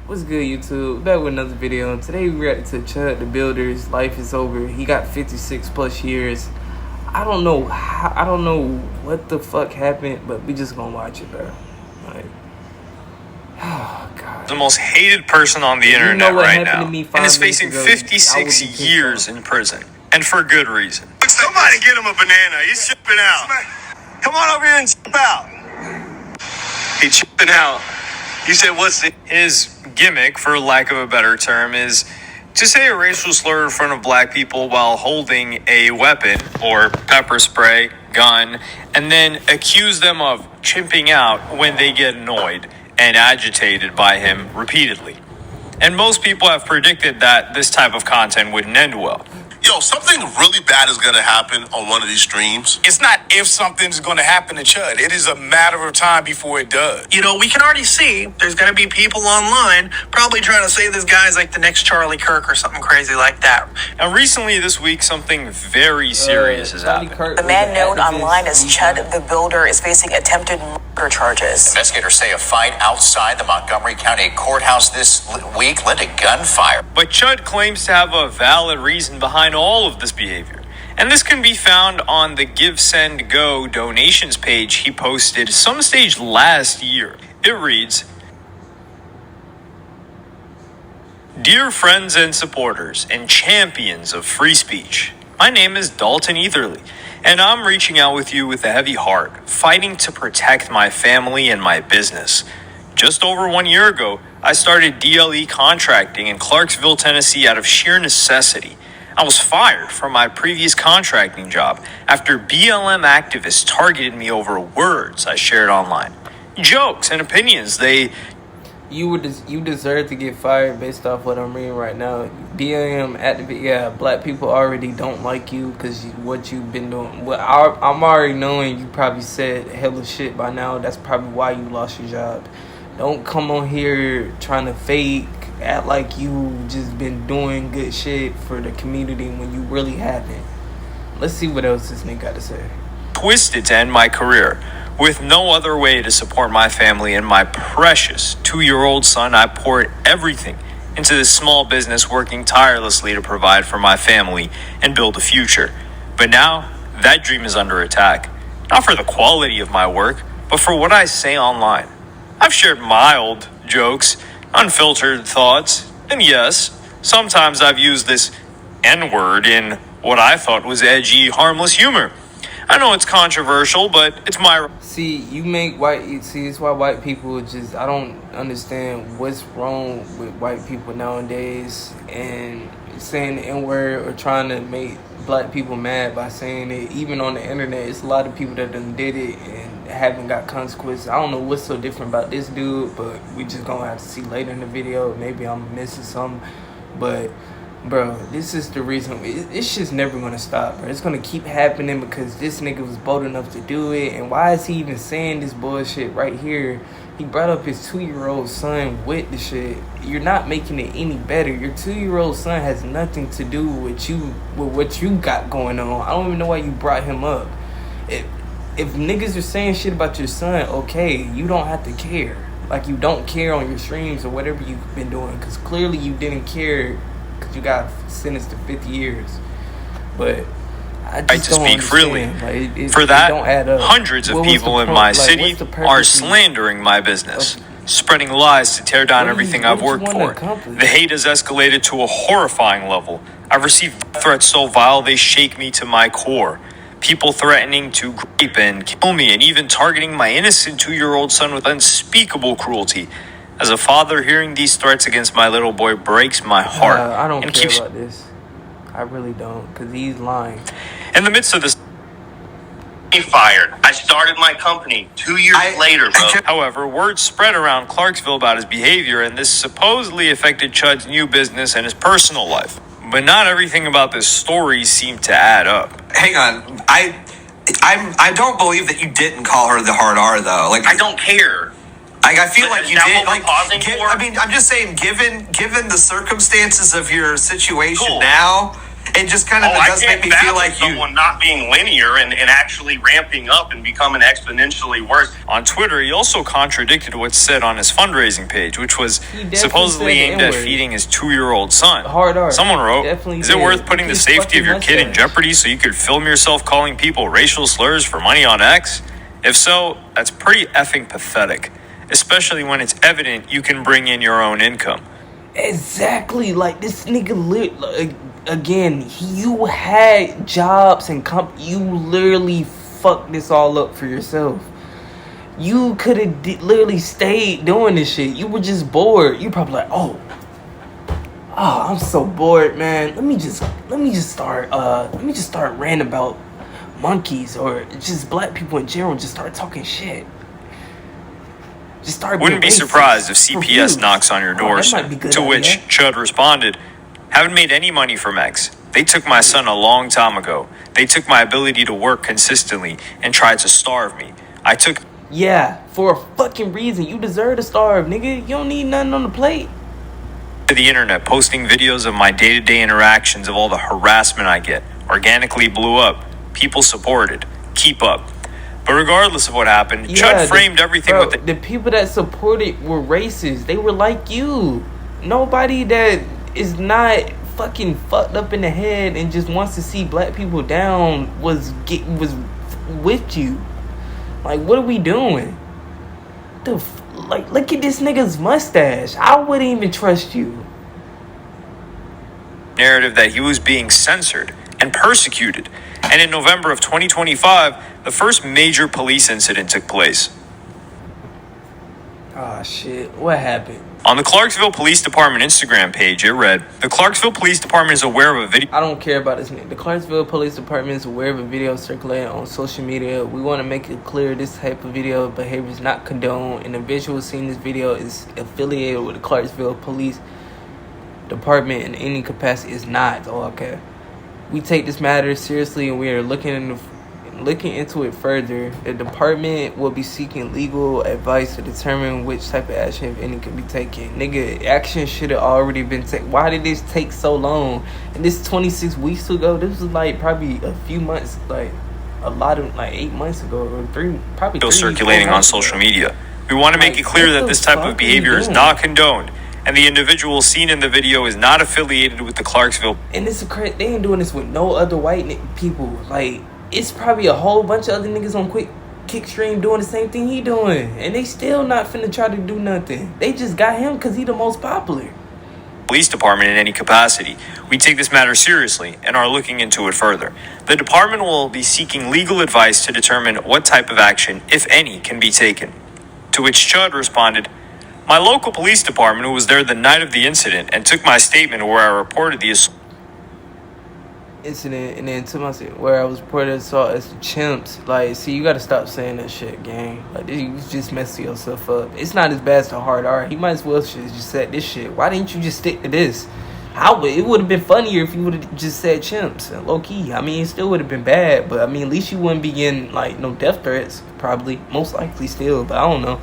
What's good, YouTube? Back with another video. Today we reacted to Chud the Builder's Life is Over. He got 56 plus years. I don't know what the fuck happened, but we just gonna watch it, bro. Like, oh god. The most hated person on the internet right now, and is facing 56 years in prison, and for good reason. Somebody get him a banana. He's chipping out. Come on over here and chip out. He's chipping out. You said what's it? His gimmick, for lack of a better term, is to say a racial slur in front of black people while holding a weapon or pepper spray, gun, and then accuse them of chimping out when they get annoyed and agitated by him repeatedly. And most people have predicted that this type of content wouldn't end well. Yo, something really bad is going to happen on one of these streams. It's not if something's going to happen to Chud. It is a matter of time before it does. You know, we can already see there's going to be people online probably trying to say this guy's like the next Charlie Kirk or something crazy like that. And recently this week, something very serious has happened. The man known online as Chud the Builder is facing attempted murder charges. Investigators say a fight outside the Montgomery County courthouse this week led to gunfire. But Chud claims to have a valid reason behind all of this behavior. And this can be found on the Give, Send, Go donations page he posted some stage last year. It reads, "Dear friends and supporters and champions of free speech, my name is Dalton Etherly, and I'm reaching out with you with a heavy heart, fighting to protect my family and my business. Just over 1 year ago, I started DLE contracting in Clarksville, Tennessee out of sheer necessity. I was fired from my previous contracting job after BLM activists targeted me over words I shared online. Jokes and opinions, You deserve to get fired based off what I'm reading right now. BLM activist, black people already don't like you because what you've been doing. I'm already knowing you probably said hella shit by now. That's probably why you lost your job. Don't come on here trying to fake, act like you just been doing good shit for the community when you really haven't. Let's see what else this nigga got to say. Twisted to end my career. With no other way to support my family and my precious 2-year-old son, I poured everything into this small business, working tirelessly to provide for my family and build a future. But now, that dream is under attack. Not for the quality of my work, but for what I say online. I've shared mild jokes, unfiltered thoughts, and yes, sometimes I've used this N-word in what I thought was edgy, harmless humor. I know it's controversial, but it's my... See, it's why white people just, I don't understand what's wrong with white people nowadays and saying the N-word or trying to make black people mad by saying it. Even on the internet, it's a lot of people that done did it and haven't got consequences. I don't know what's so different about this dude, but we just gonna have to see later in the video. Maybe I'm missing something, but bro, this is the reason. It's just never gonna stop, bro. It's gonna keep happening because this nigga was bold enough to do it. And why is he even saying this bullshit right here? He brought up his 2-year-old son with the shit. You're not making it any better. Your 2-year-old son has nothing to do with what you got going on. I don't even know why you brought him up. If niggas are saying shit about your son, okay, you don't have to care. Like, you don't care on your streams or whatever you've been doing, because clearly you didn't care because you got sentenced to 50 years. But I just right to don't speak freely. Like, For it that, don't add up. hundreds of people in my city are slandering my business, spreading lies to tear down everything I've worked for. The hate has escalated to a horrifying level. I've received threats so vile they shake me to my core. People threatening to rape and kill me, and even targeting my innocent 2-year-old son with unspeakable cruelty. As a father, hearing these threats against my little boy breaks my heart. I don't care about this. I really don't, because he's lying. In the midst of this, Fired. I started my company 2 years later, bro. However, word spread around Clarksville about his behavior, and this supposedly affected Chud's new business and his personal life. But not everything about this story seemed to add up. Hang on, I don't believe that you didn't call her the hard R though. Like, I don't care. I feel like you did. Like, I mean, I'm just saying, given the circumstances of your situation now, It just kind of does make me feel like someone not being linear and actually ramping up and becoming exponentially worse. On Twitter, he also contradicted what's said on his fundraising page, which was supposedly aimed at feeding his 2-year-old son. Hard R. Someone wrote, Definitely "Is it did. worth putting the safety of your kid in jeopardy so you could film yourself calling people racial slurs for money on X? If so, that's pretty effing pathetic, especially when it's evident you can bring in your own income." Exactly. Like, this nigga, again, you had jobs and you literally fucked this all up for yourself. You could have literally stayed doing this shit. You were just bored. You probably like, oh, I'm so bored, man. Let me just start ranting about monkeys or just black people in general. Just start talking shit. Just start. Wouldn't be surprised if CPS knocks on your doorstep. To which Chud responded, "Haven't made any money from X. They took my son a long time ago. They took my ability to work consistently and tried to starve me. I took..." Yeah, for a fucking reason. You deserve to starve, nigga. You don't need nothing on the plate. To the internet, posting videos of my day-to-day interactions of all the harassment I get. Organically blew up. People supported. Keep up. But regardless of what happened, Chud framed everything with the people that supported were racist. They were like you. Nobody that is not fucking fucked up in the head and just wants to see black people down was with you. Like, what are we doing? Look at this nigga's mustache. I wouldn't even trust you. Narrative that he was being censored and persecuted. And in November of 2025, the first major police incident took place. Oh shit, what happened? On the Clarksville Police Department Instagram page, it read, "The Clarksville Police Department is aware of a video..." I don't care about this name. The Clarksville Police Department is aware of a video circulating on social media. We want to make it clear this type of video behavior is not condoned. An individual seeing this video is affiliated with the Clarksville Police Department in any capacity is not. Oh, okay. We take this matter seriously and we are looking into it further. The department will be seeking legal advice to determine which type of action, if any, can be taken. Nigga, action should have already been taken. Why did this take so long? And this 26 weeks ago, this was like probably a few months, like a lot of, like 8 months ago, or probably still circulating on social media. We want to make it clear that this type of behavior is not condoned, and the individual seen in the video is not affiliated with the Clarksville. And this is crazy. They ain't doing this with no other white people. Like, it's probably a whole bunch of other niggas on Kickstream doing the same thing he doing, and they still not finna try to do nothing. They just got him because he the most popular. Police department in any capacity. We take this matter seriously and are looking into it further. The department will be seeking legal advice to determine what type of action, if any, can be taken. To which Chud responded, "My local police department, who was there the night of the incident and took my statement where I reported the incident, and then to my where I was reported assault as the chimps." Like, see, you gotta stop saying that shit, gang. Like, you just messing yourself up. It's not as bad as the hard R. He might as well just said this shit. Why didn't you just stick to this? It would have been funnier if you would have just said chimps and low key. I mean, it still would have been bad, but I mean, at least you wouldn't be getting like no death threats. Probably, most likely, still. But I don't know.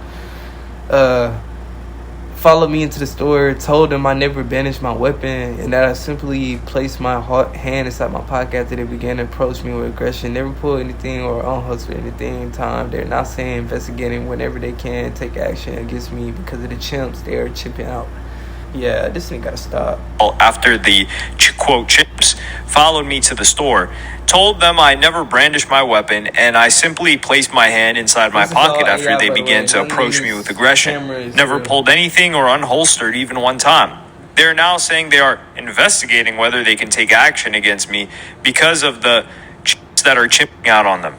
Followed me into the store, told them I never banished my weapon and that I simply placed my hand inside my pocket after they began to approach me with aggression. Never pulled anything or unhustled anything in time. They're now saying investigating whenever they can take action against me because of the chimps they are chipping out. Yeah, this thing gotta stop. After the quote chimps followed me to the store, told them I never brandished my weapon and I simply placed my hand inside my pocket after they began to approach me with aggression. Never pulled anything or unholstered even one time. They are now saying they are investigating whether they can take action against me because of the chimps that are chipping out on them.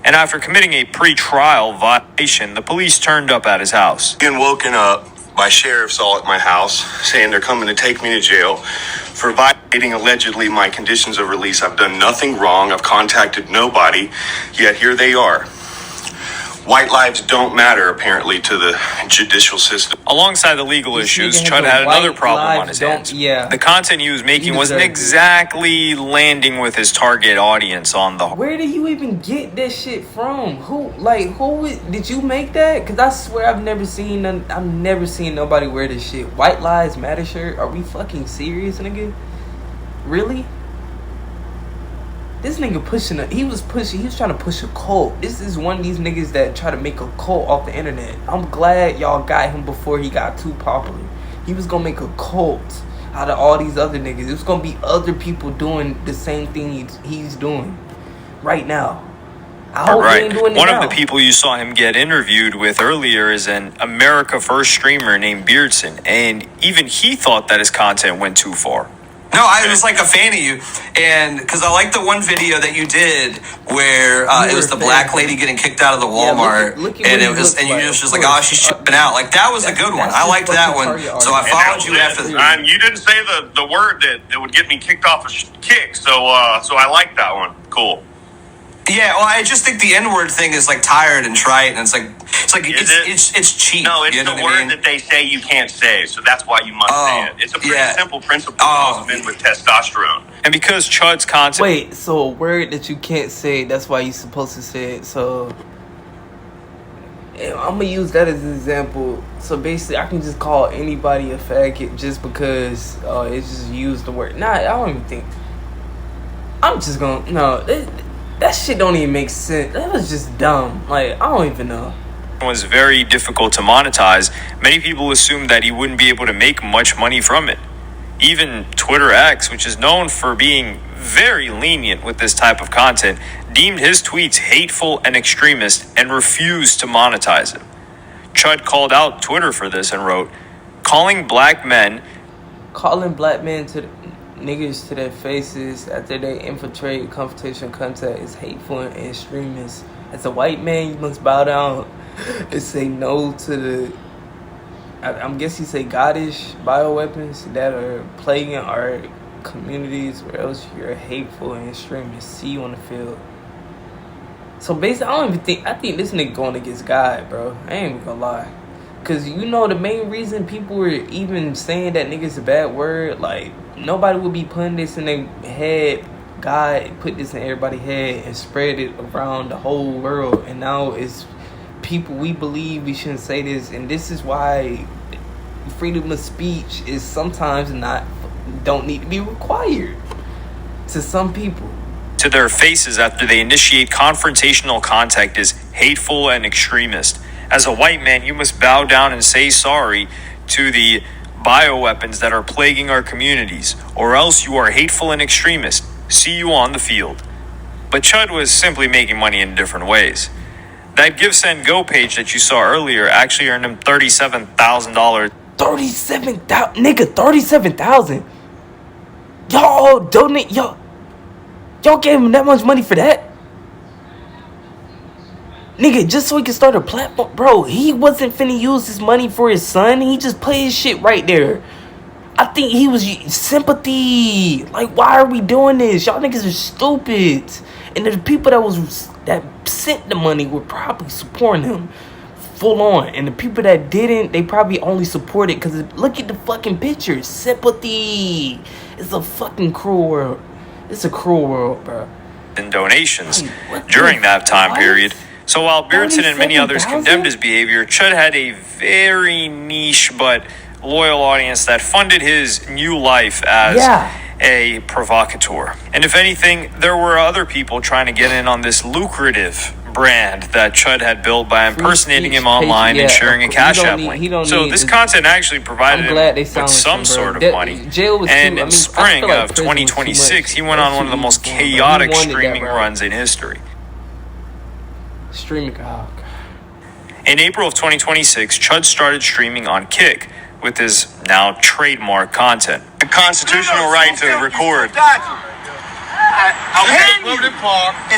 And after committing a pre-trial violation, the police turned up at his house. Being woken up by sheriffs all at my house saying they're coming to take me to jail for violating allegedly my conditions of release. I've done nothing wrong. I've contacted nobody, yet here they are. White lives don't matter, apparently, to the judicial system. Alongside the legal issues, Chud had another problem on his hands. Yeah. The content he was making wasn't exactly landing with his target audience on the... Where do you even get that shit from? Who did you make that? Because I swear I've never seen nobody wear this shit. White Lives Matter shirt? Are we fucking serious, nigga? Really? This nigga he was trying to push a cult. This is one of these niggas that try to make a cult off the internet. I'm glad y'all got him before he got too popular. He was gonna make a cult out of all these other niggas. It was gonna be other people doing the same thing he's doing right now. I hope he ain't doing it One now. of the people you saw him get interviewed with earlier is an America First streamer named Beardson, and even he thought that his content went too far. No, I was like a fan of you, and because I liked the one video that you did where it was the black lady getting kicked out of the Walmart, look at and what it he was, looks and you like. just was like, oh, she's chipping out. Like that was a good one. I liked that one, so I followed you after. And you didn't say the word that would get me kicked off a kick, so I like that one. Cool. Yeah, well, I just think the N-word thing is like tired and trite, and it's cheap. No, it's you know the what I word mean? that they say you can't say, so that's why you must say it. It's a pretty simple principle for most men with testosterone. And because Chud's content... Wait, so a word that you can't say, that's why you're supposed to say it. So I'm gonna use that as an example. So basically, I can just call anybody a faggot just because it just used the word. Nah, I don't even think. I'm just gonna that shit don't even make sense. That was just dumb. Like, I don't even know. was very difficult to monetize. Many people assumed that he wouldn't be able to make much money from it. Even Twitter X, which is known for being very lenient with this type of content, deemed his tweets hateful and extremist and refused to monetize it. Chud called out Twitter for this and wrote, calling black men to niggas to their faces after they infiltrate confrontation content is hateful and extremist. As a white man, you must bow down and say no to the, I'm guessing you say goddish bioweapons that are plaguing our communities, or else you're hateful and extremist. See you on the field. So basically, I think this nigga going against God, bro. I ain't even gonna lie. Cause the main reason people were even saying that nigga's a bad word, like, nobody would be putting this in their head. God put this in everybody's head and spread it around the whole world. And now it's people, we believe we shouldn't say this. And this is why freedom of speech is sometimes don't need to be required to some people. to their faces after they initiate confrontational contact is hateful and extremist. As a white man, you must bow down and say sorry to the bioweapons that are plaguing our communities, or else you are hateful and extremist. See you on the field. But Chud was simply making money in different ways. That Give Send Go page that you saw earlier actually earned him $37,000. 37,000, nigga, 37,000. Y'all donate, y'all gave him that much money for that? Nigga, just so he could start a platform. Bro, he wasn't finna use his money for his son. He just played his shit right there. I think he was sympathy. Like, why are we doing this? Y'all niggas are stupid. And the people that sent the money were probably supporting him full on. And the people that didn't, they probably only supported because look at the fucking pictures. Sympathy. It's a fucking cruel world. It's a cruel world, bro. In donations during that time period. So while Beardson and many others condemned his behavior, Chud had a very niche but loyal audience that funded his new life as a provocateur. And if anything, there were other people trying to get in on this lucrative brand that Chud had built by impersonating him online and sharing a Cash App link. So this content actually provided him with some sort of money. And in spring of 2026, he went on one of the most chaotic streaming runs in history. Streaming, oh God. In April of 2026, Chud started streaming on Kick with his now trademark content. The constitutional right to record. I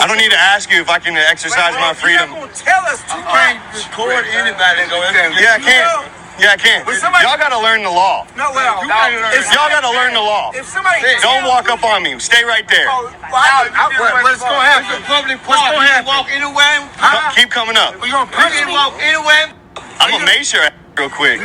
don't need to ask you if I can exercise my freedom. You're not gonna tell us you can't record anybody and go. Yeah, I can. Yeah, I can. Y'all gotta learn the law. No, well, Y'all gotta learn the law. If somebody Don't walk up on me. Stay right there. What's gonna happen? Public park. What's gonna happen? Walk anywhere? Keep coming up. We gonna walk anywhere? I'm gonna mace your ass real quick.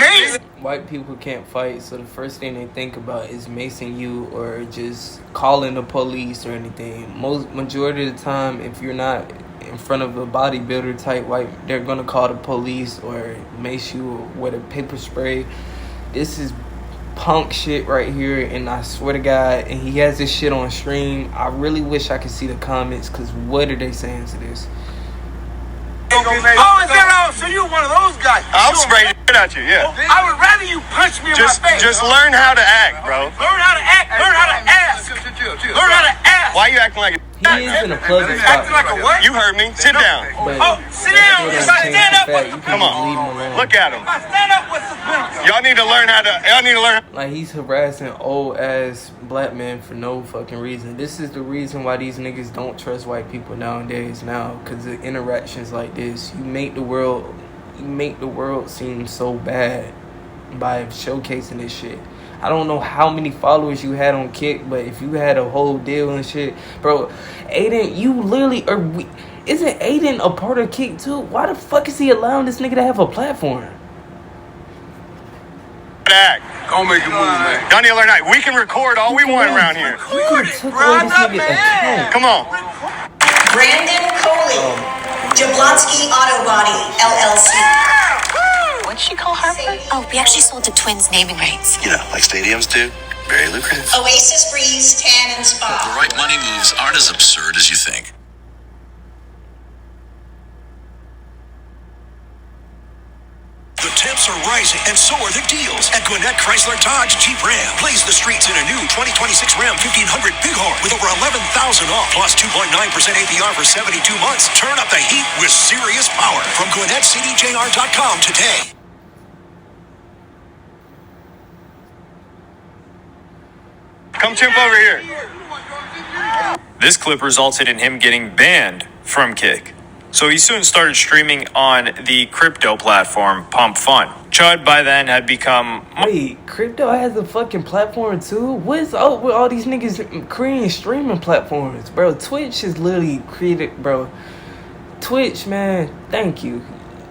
White people can't fight, so the first thing they think about is macing you or just calling the police or anything. Majority of the time, if you're not in front of a bodybuilder type white, they're gonna call the police or mace you with a paper spray. This is punk shit right here, and I swear to God, and he has this shit on stream. I really wish I could see the comments, because what are they saying to this? Oh, is that all? So you're one of those guys? I'll spray the shit at you, yeah. I would rather you punch me in my face. Just learn how to act, bro. Learn how to act. Learn how to ask. Learn how to ask. Why are you acting like a... He is in a pleasant spot. Acting like a what? You heard me. Sit down. But Oh, sit down. If I stand up, what's the Come on. Look at him. If I stand up, what's the penalty? Y'all need to learn how to... Y'all need to learn... Like, he's harassing old ass black men for no fucking reason. This is the reason why these niggas don't trust white people nowadays now, because of interactions like this. You make the world seem so bad by showcasing this shit. I don't know how many followers you had on Kick, but if you had a whole deal and shit, bro, Aiden, you literally are. Isn't Aiden a part of Kick too? Why the fuck is he allowing this nigga to have a platform? Act. Don't make a move, man. Y'all need to learn how... We can record all we want around here. You could have took away this nigga account. Come on. Brandon Coley, Jablonski Auto Body, LLC. What'd she call Harper? Oh, we actually sold the Twins naming rights. You know, like stadiums do. Very lucrative. Oasis Breeze Tan and Spa. The right money moves aren't as absurd as you think. The temps are rising, and so are the deals at Gwinnett Chrysler Dodge Jeep Ram. Blaze the streets in a new 2026 Ram 1500 Bighorn with over 11,000 off, plus 2.9% APR for 72 months. Turn up the heat with serious power from GwinnettCDJR.com today. Come chimp over here. This clip resulted in him getting banned from Kick. So he soon started streaming on the crypto platform Pump Fun. Chud by then had become... Wait, crypto has a fucking platform too? What's up with all these niggas creating streaming platforms? Bro, Twitch is literally created, bro. Twitch, man, thank you.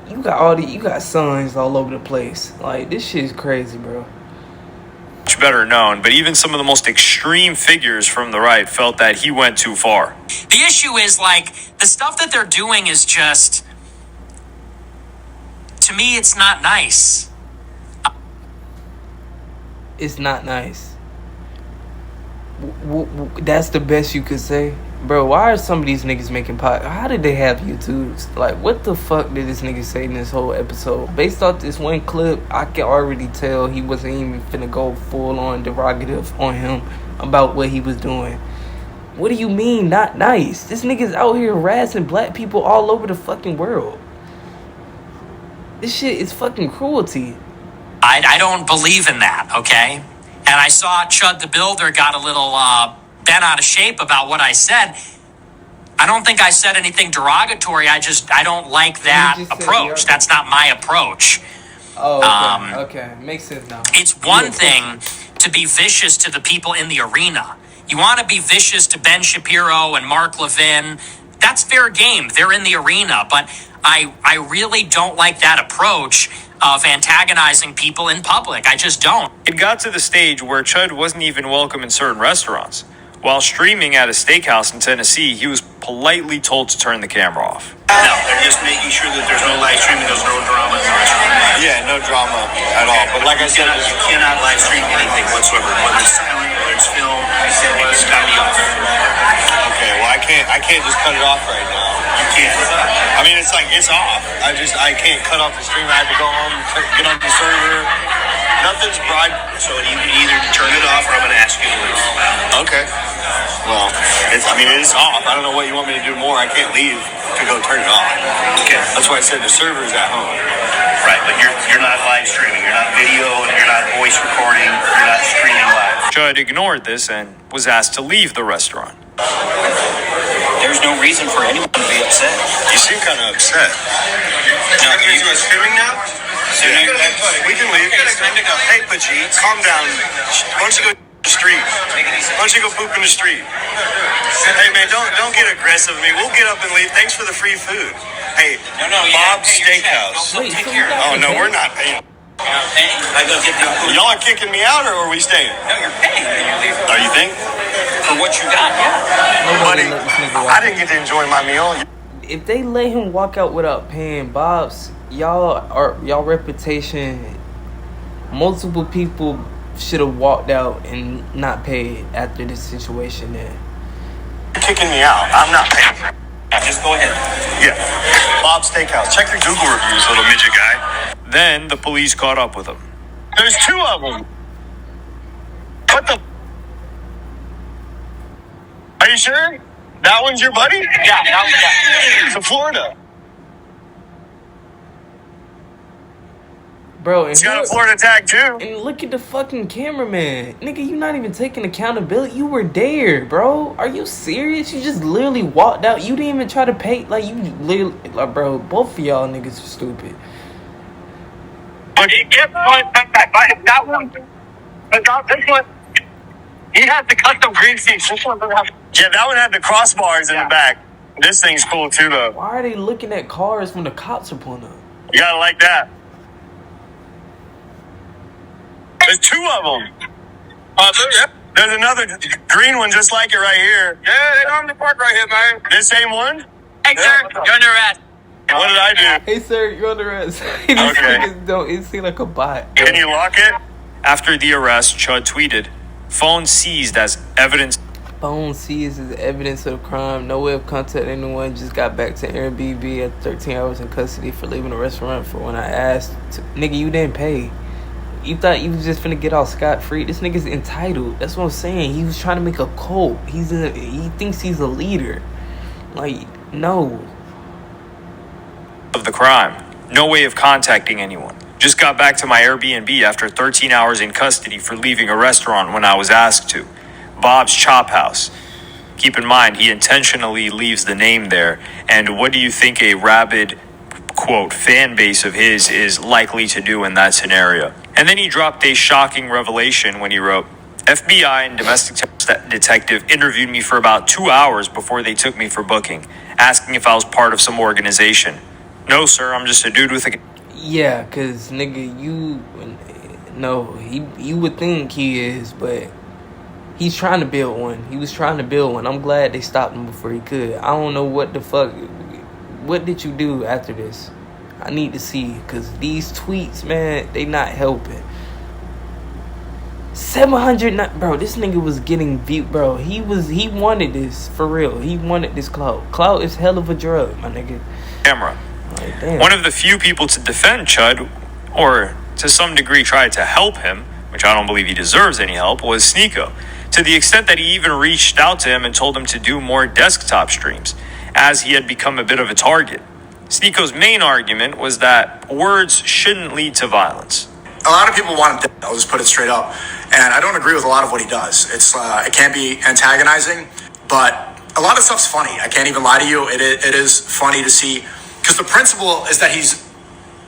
You got sons all over the place. Like, this shit is crazy, bro. Much better known, but even some of the most extreme figures from the right felt that he went too far. The issue is, like, the stuff that they're doing is just, to me, it's not nice. It's not nice. That's the best you could say? Bro, why are some of these niggas making how did they have YouTubes? Like, what the fuck did this nigga say in this whole episode? Based off this one clip, I can already tell he wasn't even finna go full on derogative on him about what he was doing. What do you mean, not nice? This nigga's out here harassing black people all over the fucking world. This shit is fucking cruelty. I don't believe in that, okay? And I saw Chud the Builder got a little bent out of shape about what I said. I don't think I said anything derogatory. I don't like that approach. That's not my approach. Oh, okay. Makes sense now. It's one thing to be vicious to the people in the arena. You want to be vicious to Ben Shapiro and Mark Levin. That's fair game. They're in the arena. But I really don't like that approach of antagonizing people in public. I just don't. It got to the stage where Chud wasn't even welcome in certain restaurants. While streaming at a steakhouse in Tennessee, he was politely told to turn the camera off. No, they're just making sure that there's no live streaming, there's no drama in the restaurant. Yeah, no drama at all. But like I said, you cannot live stream anything whatsoever. Whether it's silent, whether it's film, it's gotta be off. Okay, well I can't just cut it off right now. You can't. I mean, it's like, it's off. I can't cut off the stream. I have to go home, get on the server. Nothing's broad. So you can either turn it off or I'm going to ask you to leave. Okay. Well, it is off. I don't know what you want me to do more. I can't leave to go turn it off. Okay. That's why I said the server's at home. Right, but you're not live streaming. You're not video and you're not voice recording. You're not streaming live. Chud ignored this and was asked to leave the restaurant. There's no reason for anyone to be upset. You seem kind of upset. Now, are you guys streaming now? Yeah. We can leave. Hey, Pajit, calm down. Why don't you go to the street? Why don't you go poop in the street? Hey, man, don't get aggressive with me. We'll get up and leave. Thanks for the free food. Hey, Bob's Steakhouse. Oh, no, we're not paying. I go get the food. Y'all are kicking me out, or are we staying? No, you're paying. Oh, you think? For what you got, yeah. Buddy, I didn't get to enjoy my meal. If they let him walk out without paying Bob's, y'all reputation, multiple people should have walked out and not paid after this situation there. You're kicking me out. I'm not paying for it. Just go ahead. Yeah. Bob's Steakhouse. Check your Google reviews, little midget guy. Then the police caught up with him. There's 2 of them. What the? Are you sure? That one's your buddy? Yeah, that was To Florida. Bro, and He's got a Florida tag too. And look at the fucking cameraman. Nigga, you not even taking accountability. You were there, bro. Are you serious? You just literally walked out. You didn't even try to pay. Like, you literally... Like, bro, both of y'all niggas are stupid. he kept going back. That one, this one, he has the custom green seats. This one doesn't have. Yeah, that one had the crossbars in the back. This thing's cool too, though. Why are they looking at cars when the cops are pulling up? You gotta like that. There's 2 of them. There's another green one just like it right here. Yeah, they normally park right here, man. This same one? Hey, sir, you're under arrest. What did I do? Hey, sir, you're under arrest. These Okay. niggas don't... It seems like a bot. Can you lock it? After the arrest, Chud tweeted, "Phone seized as evidence." Phone seized as evidence of the crime. No way of contacting anyone. Just got back to Airbnb at 13 hours in custody for leaving the restaurant. For when I asked, nigga, you didn't pay. You thought you was just finna get off scot-free? This nigga's entitled. That's what I'm saying. He was trying to make a cult. He thinks he's a leader. Like, no. Of the crime. No way of contacting anyone. Just got back to my Airbnb after 13 hours in custody for leaving a restaurant when I was asked to. Bob's Chop House. Keep in mind, he intentionally leaves the name there. And what do you think a rabid, quote, fan base of his is likely to do in that scenario? And then he dropped a shocking revelation when he wrote, FBI and domestic detective interviewed me for about 2 hours before they took me for booking, asking if I was part of some organization. No, sir, I'm just a dude with a... Yeah, because, nigga, you... No, you would think he is, but... He's trying to build one. He was trying to build one. I'm glad they stopped him before he could. I don't know what the fuck... What did you do after this? I need to see, because these tweets, man, they not helping. 700... Bro, this nigga was getting viewed, bro. He wanted this, for real. He wanted this clout. Clout is hell of a drug, my nigga. Camera. Like, damn. One of the few people to defend Chud, or to some degree try to help him, which I don't believe he deserves any help, was Sneeko. To the extent that he even reached out to him and told him to do more desktop streams, as he had become a bit of a target. Sneeko's main argument was that words shouldn't lead to violence. A lot of people want him dead. I'll just put it straight up. And I don't agree with a lot of what he does. It can be antagonizing, but a lot of stuff's funny. I can't even lie to you. It is funny to see, because the principle is that he's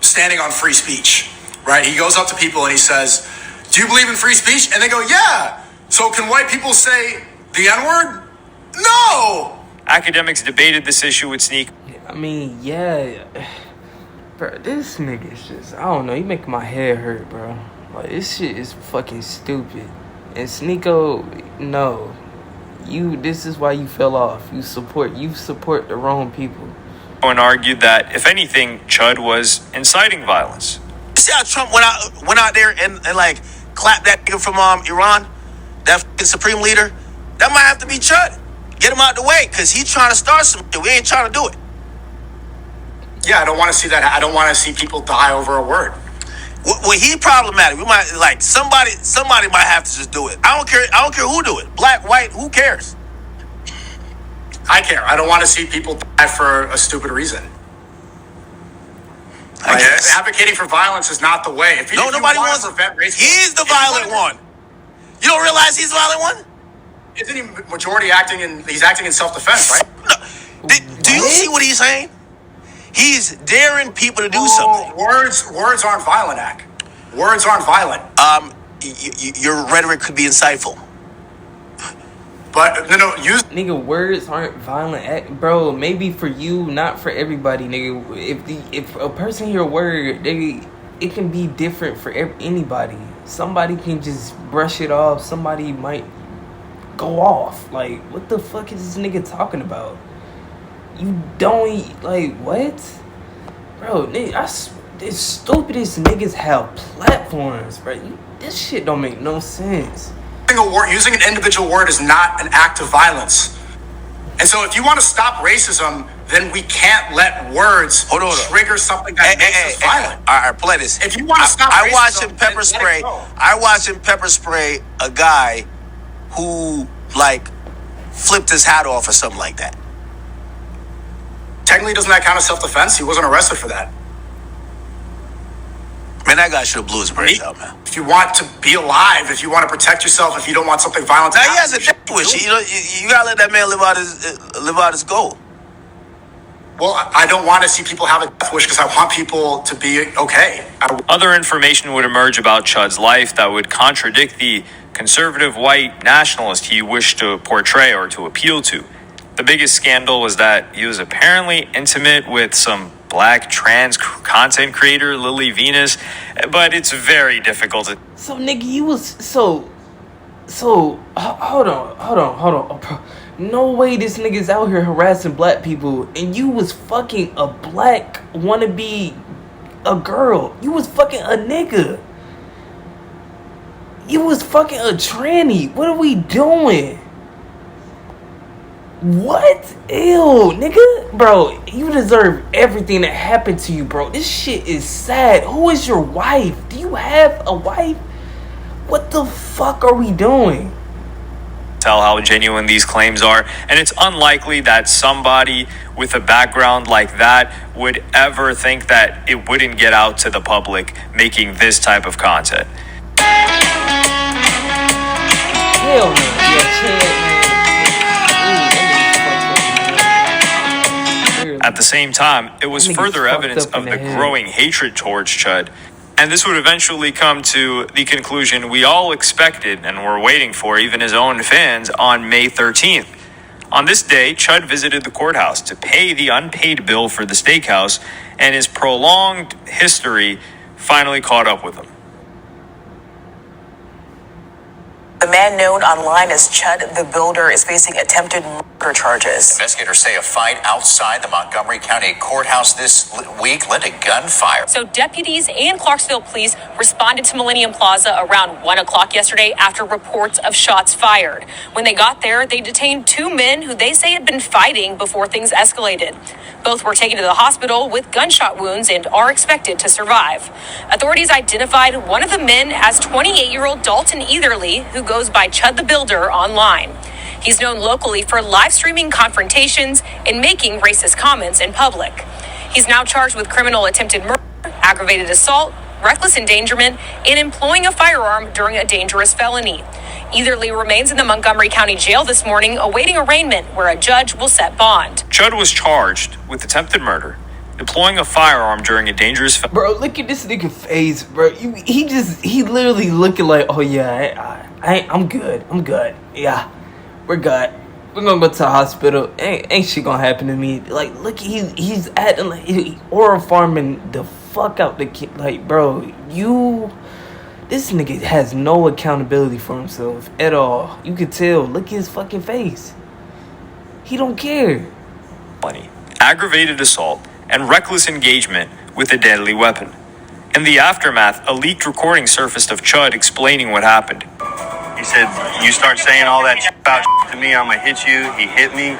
standing on free speech, right? He goes up to people and he says, do you believe in free speech? And they go, yeah. So can white people say the N-word? No! Academics debated this issue with Sneeko. I mean, yeah. Bro, this nigga is just... I don't know. He making my head hurt, bro. Like, this shit is fucking stupid. And Sneeko, no. This is why you fell off. You support the wrong people. And argued that, if anything, Chud was inciting violence. You see how Trump went out there and like clapped that nigga from Iran, that fucking supreme leader? That might have to be Chud. Get him out the way, because he's trying to start something. We ain't trying to do it. Yeah, I don't want to see that. I don't want to see people die over a word. Well, he problematic. We might like somebody might have to just do it. I don't care who do it. Black, white, who cares? I care. I don't want to see people die for a stupid reason. I guess advocating for violence is not the way. Nobody wants to prevent racism. He's the violent one. You don't realize he's the violent one? Isn't he majority acting he's acting in self-defense, right? No. Do you see what he's saying? He's daring people to do something. Words aren't violent, Ack. Words aren't violent. Your rhetoric could be insightful. But nigga, words aren't violent, bro. Maybe for you, not for everybody, nigga. If a person hear a word, it can be different for anybody. Somebody can just brush it off. Somebody might go off. Like, what the fuck is this nigga talking about? You don't, like, what? Bro, nigga, the stupidest niggas have platforms, bro. This shit don't make no sense. Using an individual word is not an act of violence. And so if you want to stop racism, then we can't let words trigger something that makes us violent. All right, play this. If you want to stop racism, I watched him pepper spray a guy who, like, flipped his hat off or something like that. Technically, doesn't that count as self-defense? He wasn't arrested for that. Man, that guy should have blew his brains out, man. If you want to be alive, if you want to protect yourself, if you don't want something violent to happen, he has a death wish. You gotta let that man live out his goal. Well, I don't want to see people have a death wish because I want people to be okay. Other information would emerge about Chud's life that would contradict the conservative white nationalist he wished to portray or to appeal to. The biggest scandal was that he was apparently intimate with some black trans content creator, Lily Venus, but it's very difficult to... So, nigga, you was... hold on. No way this nigga's out here harassing black people, and you was fucking a black wannabe a girl. You was fucking a nigga. You was fucking a tranny. What are we doing? What? Ew, nigga. Bro, you deserve everything that happened to you, bro. This shit is sad. Who is your wife? Do you have a wife? What the fuck are we doing? Tell how genuine these claims are, and it's unlikely that somebody with a background like that would ever think that it wouldn't get out to the public making this type of content. Hell no. At the same time, it was further evidence of the growing hatred towards Chud, and this would eventually come to the conclusion we all expected and were waiting for, even his own fans, on May 13th. On this day, Chud visited the courthouse to pay the unpaid bill for the steakhouse, and his prolonged history finally caught up with him. The man known online as Chud the Builder is facing attempted murder charges. Investigators say a fight outside the Montgomery County courthouse this week led to gunfire. So deputies and Clarksville police responded to Millennium Plaza around 1 o'clock yesterday after reports of shots fired. When they got there, they detained two men who they say had been fighting before things escalated. Both were taken to the hospital with gunshot wounds and are expected to survive. Authorities identified one of the men as 28-year-old Dalton Etherly, who goes by Chud the Builder online. He's known locally for live streaming confrontations and making racist comments in public. He's now charged with criminal attempted murder, aggravated assault, reckless endangerment, and employing a firearm during a dangerous felony. Etherly remains in the Montgomery County Jail this morning, awaiting arraignment where a judge will set bond. Chud was charged with attempted murder, deploying a firearm during a dangerous... Bro, look at this nigga face, bro. He literally looking like, oh yeah, I'm good. Yeah, we're good. We're gonna go to the hospital. Ain't shit gonna happen to me. Like, look, he's acting like he aura farming the fuck out the kid. Like, bro, this nigga has no accountability for himself at all. You could tell. Look at his fucking face. He don't care. Aggravated assault and reckless engagement with a deadly weapon. In the aftermath, a leaked recording surfaced of Chud explaining what happened. He said, you start saying all that about to me, I'm gonna hit you. He hit me,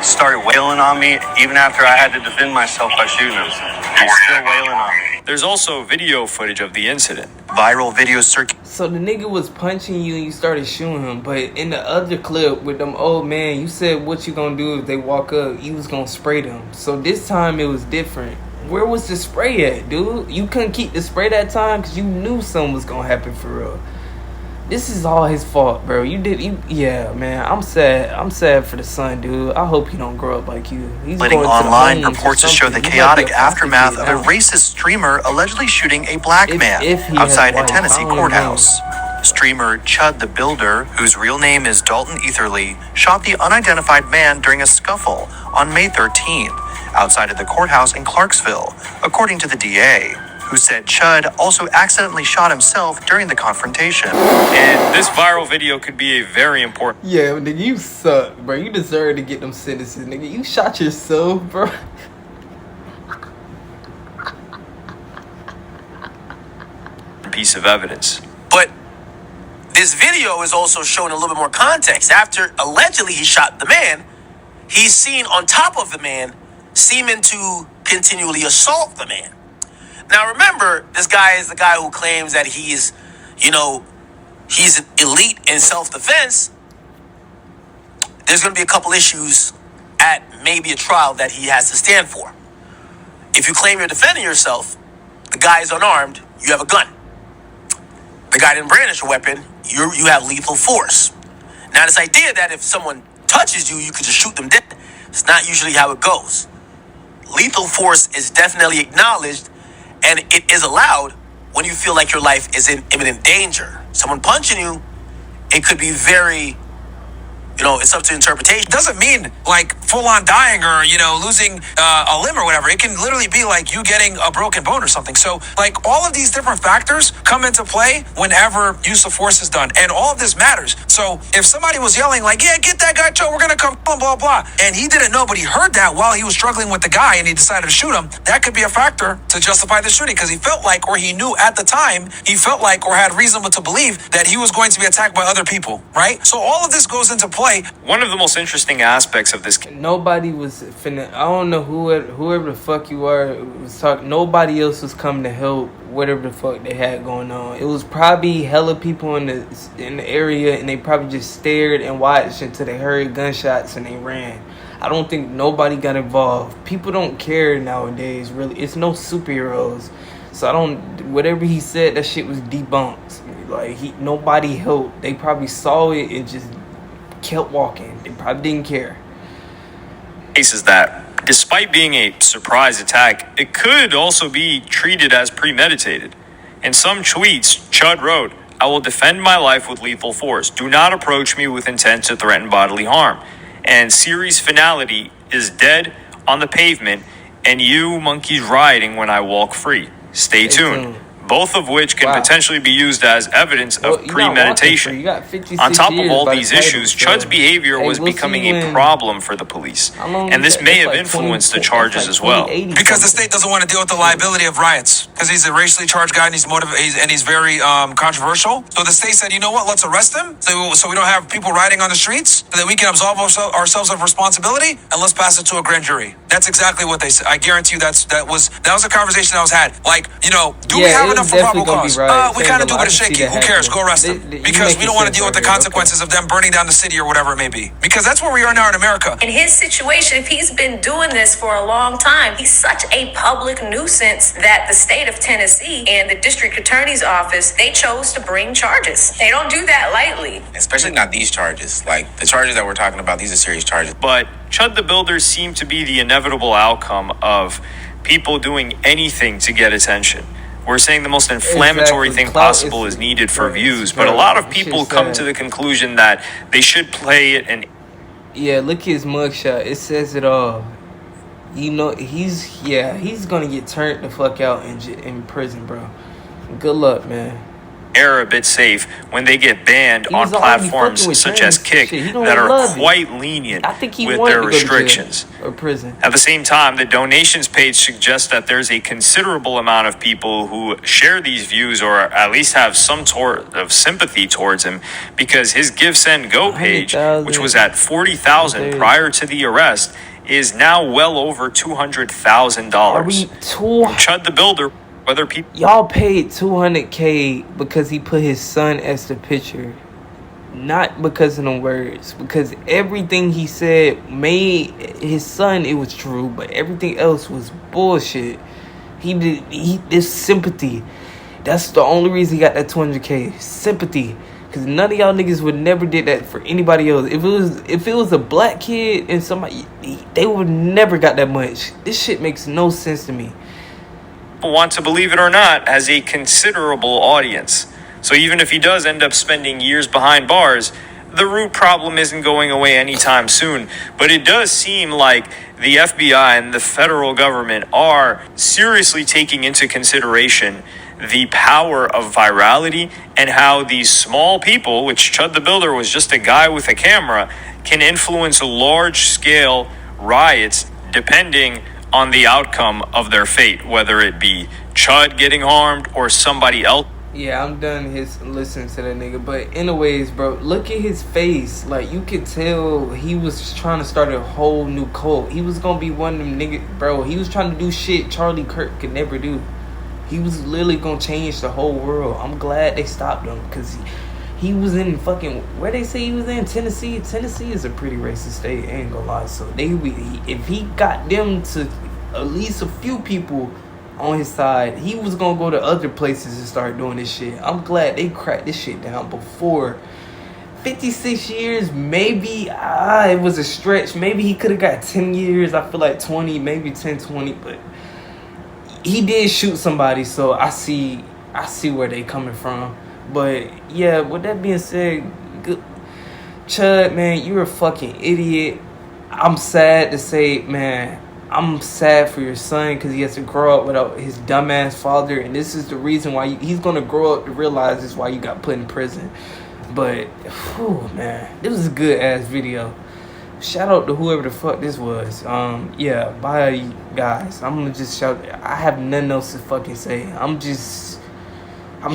started wailing on me, even after I had to defend myself by shooting him. He's still wailing on me. There's also video footage of the incident. Viral videos circulating. So the nigga was punching you and you started shooting him, but in the other clip with them old man, you said what you gonna do if they walk up, you was gonna spray them. So this time it was different. Where was the spray at, dude? You couldn't keep the spray that time because you knew something was gonna happen for real. This is all his fault, bro. Yeah, man. I'm sad for the son, dude. I hope he don't grow up like you. He's going online reports to show the chaotic aftermath of a racist streamer allegedly shooting a black man outside a Tennessee courthouse. Streamer Chud the Builder, whose real name is Dalton Etherly, shot the unidentified man during a scuffle on May 13th outside of the courthouse in Clarksville, according to the DA, who said Chud also accidentally shot himself during the confrontation. And this viral video could be a very important... Yeah, nigga, you suck, bro. You deserve to get them sentences, nigga. You shot yourself, bro. piece of evidence. But this video is also showing a little bit more context. After allegedly he shot the man, he's seen on top of the man, seeming to continually assault the man. Now remember, this guy is the guy who claims that he's elite in self-defense. There's going to be a couple issues at maybe a trial that he has to stand for. If you claim you're defending yourself, the guy is unarmed, you have a gun. The guy didn't brandish a weapon, you have lethal force. Now this idea that if someone touches you, you could just shoot them dead, it's not usually how it goes. Lethal force is definitely acknowledged, and it is allowed when you feel like your life is in imminent danger. Someone punching you, it could be very, it's up to interpretation. It doesn't mean like full-on dying or, losing a limb or whatever. It can literally be like you getting a broken bone or something. So like all of these different factors come into play whenever use of force is done. And all of this matters. So if somebody was yelling like, yeah, get that guy, Joe, we're going to come, blah, blah, blah. And he didn't know, but he heard that while he was struggling with the guy and he decided to shoot him. That could be a factor to justify the shooting because he felt like, or he knew at the time, he felt like or had reason to believe that he was going to be attacked by other people, right? So all of this goes into play. One of the most interesting aspects of this... Nobody was finna... I don't know whoever the fuck you are was talking... Nobody else was coming to help whatever the fuck they had going on. It was probably hella people in the area, and they probably just stared and watched until they heard gunshots and they ran. I don't think nobody got involved. People don't care nowadays, really. It's no superheroes. So I don't... Whatever he said, that shit was debunked. Like, nobody helped. They probably saw it and just kept walking. They probably didn't care. Is that despite being a surprise attack, it could also be treated as premeditated. In some tweets, Chud wrote, "I will defend my life with lethal force. Do not approach me with intent to threaten bodily harm." And series finality is dead on the pavement and you monkeys riding when I walk free. Stay tuned. Both of which can potentially be used as evidence of premeditation. On top of all these issues, Chud's behavior was becoming a problem for the police. And this may have influenced the charges as well. Because the state doesn't want to deal with the liability of riots. Because he's a racially charged guy and he's very controversial. So the state said, you know what, let's arrest him so we don't have people rioting on the streets, so that we can absolve ourselves of responsibility, and let's pass it to a grand jury. That's exactly what they said. I guarantee you that was a conversation that was had. Like, do we have enough for probable cause? We kind of do, but it's shaky. Who cares? Go arrest them. Because we don't want to deal with the consequences of them burning down the city or whatever it may be. Because that's where we are now in America. In his situation, if he's been doing this for a long time, he's such a public nuisance that the state of Tennessee and the district attorney's office, they chose to bring charges. They don't do that lightly. Especially not these charges. Like, the charges that we're talking about, these are serious charges. But Chud the Builder seemed to be the inevitable outcome of people doing anything to get attention. We're saying the most inflammatory thing possible is needed for views, but a lot of people come to the conclusion that they should play it and... Yeah, look at his mugshot. It says it all. He's gonna get turned the fuck out in prison, bro. Good luck, man. Are a bit safe when they get banned on platforms such as Kick that are quite lenient with their restrictions. Or prison. At the same time, the donations page suggests that there's a considerable amount of people who share these views or at least have some sort of sympathy towards him, because his Give, Send, Go page, which was at 40,000 prior to the arrest, is now well over $200,000. Chud the Builder. Whether people... Y'all paid $200K because he put his son as the picture. Not because of the words. Because everything he said made his son, it was true. But everything else was bullshit. This sympathy. That's the only reason he got that $200K. Sympathy. Because none of y'all niggas would never did that for anybody else. If it was a black kid and somebody... They would never got that much. This shit makes no sense to me. Want to believe it or not, has a considerable audience. So even if he does end up spending years behind bars, the root problem isn't going away anytime soon. But it does seem like the FBI and the federal government are seriously taking into consideration the power of virality and how these small people, which Chud the Builder was just a guy with a camera, can influence large-scale riots depending on the outcome of their fate, whether it be Chud getting harmed or somebody else Yeah, I'm done listening to that nigga. But anyways, bro, look at his face. Like, you could tell he was trying to start a whole new cult. He was gonna be one of them niggas, bro. He was trying to do shit Charlie Kirk could never do. He was literally gonna change the whole world. I'm glad they stopped him, because he was in fucking, where they say he was in? Tennessee. Tennessee is a pretty racist state, I ain't gonna lie. So if he got them to at least a few people on his side, he was gonna go to other places and start doing this shit. I'm glad they cracked this shit down before. 56 years, maybe it was a stretch. Maybe he could have got 10 years. I feel like 20, maybe 10, 20, but he did shoot somebody, so I see where they coming from. But yeah, with that being said, Chud, man, you're a fucking idiot. I'm sad to say, man, I'm sad for your son, because he has to grow up without his dumbass father, and this is the reason why he's gonna grow up to realize this is why you got put in prison. But, whew, man, this was a good ass video. Shout out to whoever the fuck this was. Yeah, bye guys. I'm gonna just shout. I have nothing else to fucking say. I'm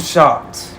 shocked.